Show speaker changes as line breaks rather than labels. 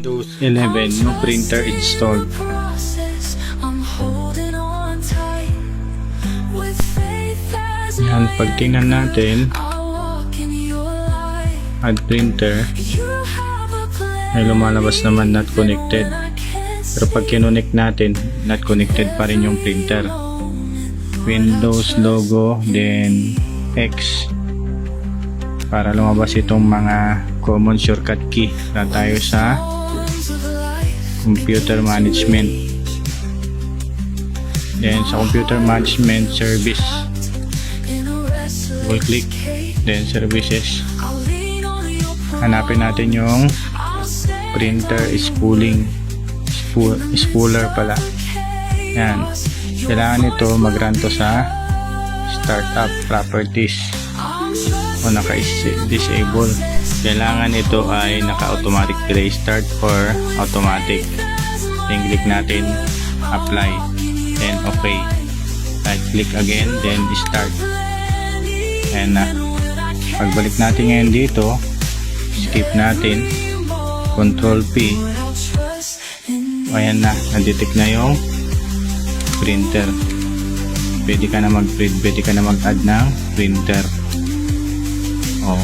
Windows 11, new printer installed. Yan, pag tingnan natin, add printer, ay lumalabas naman not connected. Pero pag kinonect natin, not connected pa rin yung printer. Windows logo, then X, para lumabas itong mga common shortcut key na tayo sa computer management. Then sa computer management service, double click, then services, hanapin natin yung printer spooler pala. Yan, kailangan ito mag-run to sa startup properties o naka-disable. Kailangan ito ay naka-automatic delay start or automatic. Then click natin apply, then okay, right click again, then start. And pagbalik natin ngayon dito, skip natin, control P, ayan na, na-detect na yung printer. Pwede ka na mag-print, pwede ka na mag-add ng printer. Oh,